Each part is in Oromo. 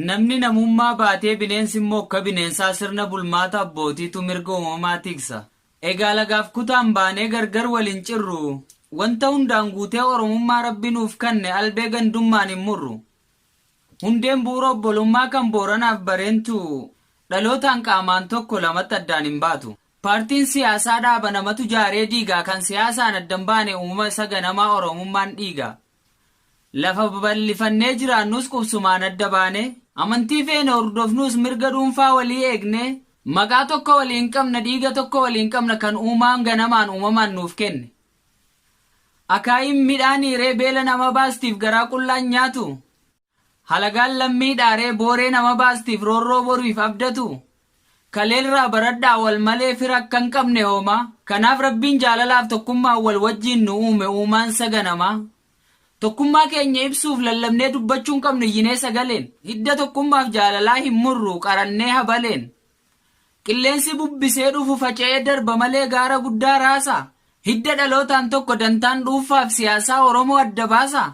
Namni namummaa baatee bineensi immoo akka bineensaa sirna bulmaata abbootiitu mirga uumamaa tiksa. Egaa lagaaf kutaan baanee gargar waliin cirru. Wanta hundaan guutee oromummaa rabbi nuuf kanne albee gandummaan hin murru. Hundeen bu'uura obbolummaa kan Booranaaf Bareentu dhalootaan qaamaan tokko lamatti addaan hin baatu. Paartiin siyaasaa dhaaba namatu jaaree diigaa kan siyaasaan addan baane uumama isa ganamaa oromummaan dhiiga. Lafa babal'ifannee jiraannus qubsumaan adda baane amantii feene hordofnus mirga dhuunfaa walii eegne maqaa tokko waliin qabna dhiiga tokko waliin qabna kan uumaan ganamaan uumamaan nuuf kenne. Akaayiin midhaan hiiree beela nama baastiif garaa qullaan nyaatu. Halagaan lammii dhaaree booree nama baastiif roorroo boriif abdatu. Kaleelraa baradhaa wal malee fira akkan qabne hooma. Kanaaf rabbiin jaalalaaf tokkummaa wal wajjiin nu uume uumaan saganamaa. Tokkummaa keenya ibsuuf lallabnee dubbachuun qabnu iyyinee sagaleen. Hidda tokkummaaf jaalalaa hin murru qarannee habaleen. Qilleensi bubbisee dhufu faca'ee darba malee gaara guddaa raasa. Hidda dhalootaan tokko dantaan dhuunfaaf siyaasaa Oromoo adda baasa.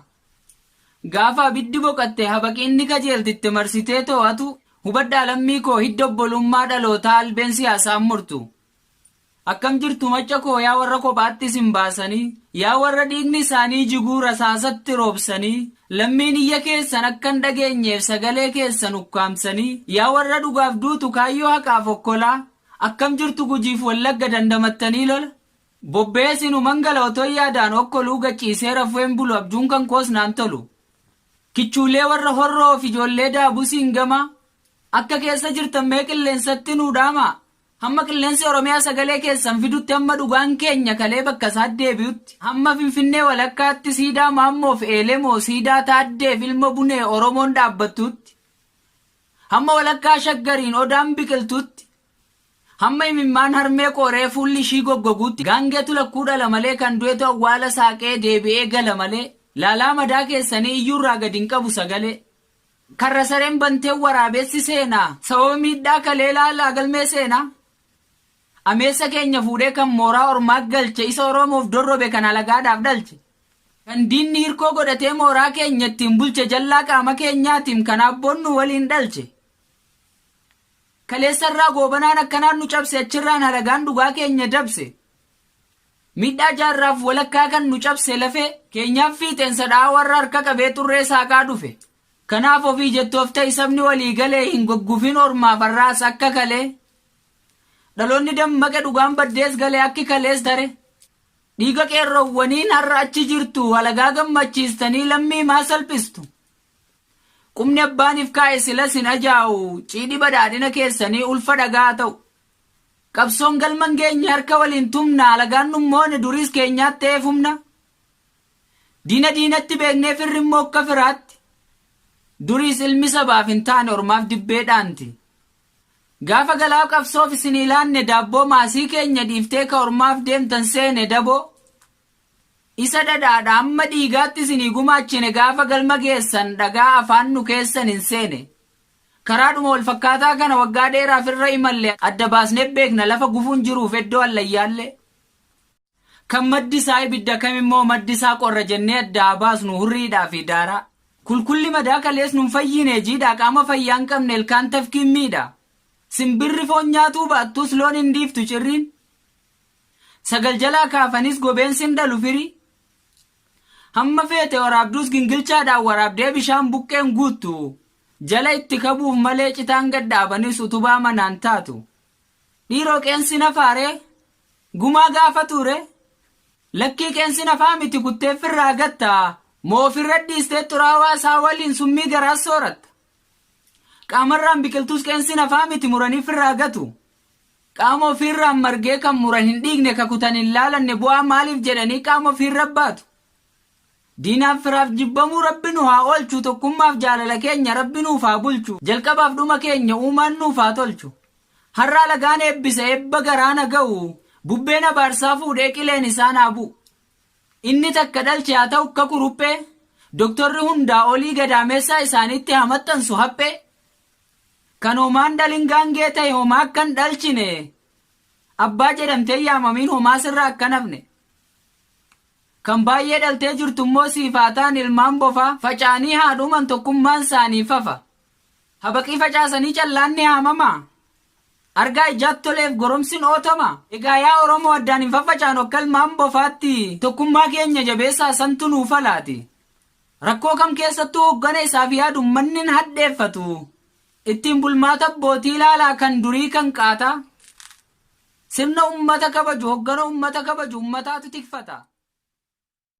Gaafa abiddi boqatte habaqiinni kajeeltitti marsitee to'atu hubadhaa lammii koo hidda obbolummaa dhalootaa albeen siyaasaan murtu. Akkam jirtu macha koo yaa warra kophaattis hin baasanii yaa warra dhiigni isaanii jiguu rasaasatti roobsanii lammiin iyya keessan akkan dhageenyeef sagalee keessan ukkaamsanii yaa warra dhugaaf duutu kaayyoo haqaaf okkolaa akkam jirtu gujiif wallagga dandamattanii lola. Bobbeesinu mangala otoo yaadaan okkoluu gachiisee rafuun bulu abjuun kan koos naan tolu. Kichuulee warra horroo fi ijoollee daabusiin gama akka keessa jirtan mee qilleensatti nuu dhaama. Hamma qilleensi Oromiyaa sagalee keessan fidutti hamma dhugaan keenya kalee bakka isaa deebi'utti hamma Finfinnee walakkaatti siidaa Maammoof Eelemoo siidaa Taaddeef ilma Bunee Oromoon dhaabbattutti hamma walakkaa Shaggariin Odaan biqiltutti hamma imimmaan harmee qoree fuulli ishii goggoguutti gaangeetu lakkuu dhala malee kan du'etu awwaala saaqee deebi'ee gala malee laalaa madaa keessanii iyyuurraa gadi hin qabu sagalee. Karra sareen bantee waraabessi seenaa sababa miidhaa kalee laalaa galmee seenaa. Ameessa keenya fuudhee kan mooraa ormaa galche isa Oromoof dorrobe kan alagaadhaaf dhalche. Kan diinni hirkoo godhatee mooraa keenya ittiin bulche jallaa qaama keenyaatiin kan abboonnu waliin dhalche. Kaleessarraa goobanaan akkanaan nu cabse achirraan halagaan dhugaa keenya dabse. Miidhaa jaarraaf walakkaa kan nu cabse lafee keenyaaf fiixeensa dhaa warra harka qabee xurree saaqaa dhufe. Kanaaf ofii jettoof ta'e sabni walii galee hin goggufin ormaaf har'aas akka kalee. Dhaloonni dammaqe dhugaan baddees galee akki kalees tare. Dhiiga qeerroowwaniin har'a achi jirtu halagaa gammachiistanii lammii maa salphistu. Qubni abbaaniif kaa'e silas hin ajaa'u ciidhi badhaadhina keessanii ulfa dhagaa ta'u. Qabsoon galman keenya harka waliin tumna halagaan nummoone duriis keenyaatti ta'ee humna. Diina diinatti beeknee firri immoo akka firaatti. Duriis ilmi sabaaf hin taane ormaaf dibbeedhaanti. Gaafa galaaf qabsoof isin ilaanne daabboo maasii keenya dhiiftee ka ormaaf deemtan seene daboo. Isa dhadhaadha amma dhiigaatti isinii gumaachine gaafa galma geessan dhagaa afaan nu keessan hin seene. Karaadhuma wal fakkaataa kana waggaa dheeraaf irra imalle adda baasnee beekna lafa gufuun jiruuf iddoo allayyaallee. Kan maddi isaa ibidda kamimmoo maddi isaa qorra jennee addaa baasnu hurriidhaa fi daaraa. Kulkulli madaa kalees nun fayyine jiidhaa qaama fayyaan qabne ilkaan tafkiin miidha. Simbirri foon nyaatuu baattus loon hin dhiiftu cirriin. Sagal jalaa kaafanis gobeensi hin dhalu firi. Hamma feete waraabduus gingilchaadhaan waraabdee bishaan buqqeen guuttu. Jala itti kabuuf malee citaan gaddaabanis utubaa manaan taatu. Dhiiroo qeensi nafaaree gumaa gaafa ture. Lakkii qeensi nafaa miti kutteef irraa gattaa. Moofirra dhiistee xuraawaa isaa waliin summii garaas sooratta. Qaamarraan biqiltuus qeensi nafaa miti muraniif irraa gatu. Qaama ofiirraan margee kan muran hin dhiigne kakutan hin laalanne bu'aa maaliif jedhanii qaama ofiirra baatu. Diinaaf firaaf jibbamuu rabbi nu haa oolchu tokkummaaf jaalala keenya rabbi nuuf haa bulchu jalqabaaf dhuma keenya uumaan nuuf haa tolchu. Har'aa lagaan eebbisa eebba garaana ga'u bubbeen abaarsaa fuudhee qileen isaan haa bu'u. Inni takka dhalche haa ta'u akka kuruphee doktorri hundaa olii gadaameessaa isaaniitti haa maxxansu haphee. Kan homaan dhalin gaangee ta'e homaa akkan dhalchine abbaa jedhamtee yaamamiin homaa sirraa akkan hafne. Kan baay'ee dhaltee jirtummoo siifaataan ilmaan bofaa faca'anii haadhuman tokkummaan isaanii fafa. habaqii facaasanii callaan ni haamama. Argaa ijaatti toleef goromsin ootama. Egaa yaa Oromoo addaan hin faffacaan okkalmaan bofaatti tokkummaa keenya jabeessaa santu nuuf falaati. Rakkoo kam keessattuu hoggana isaaf yaadu mannin hadheeffatu. Ittiin bulmaata abbootii ilaalaa kan durii kan qaata. Sirna ummata kabaju hoggana ummata kabaju ummataatu tikfata.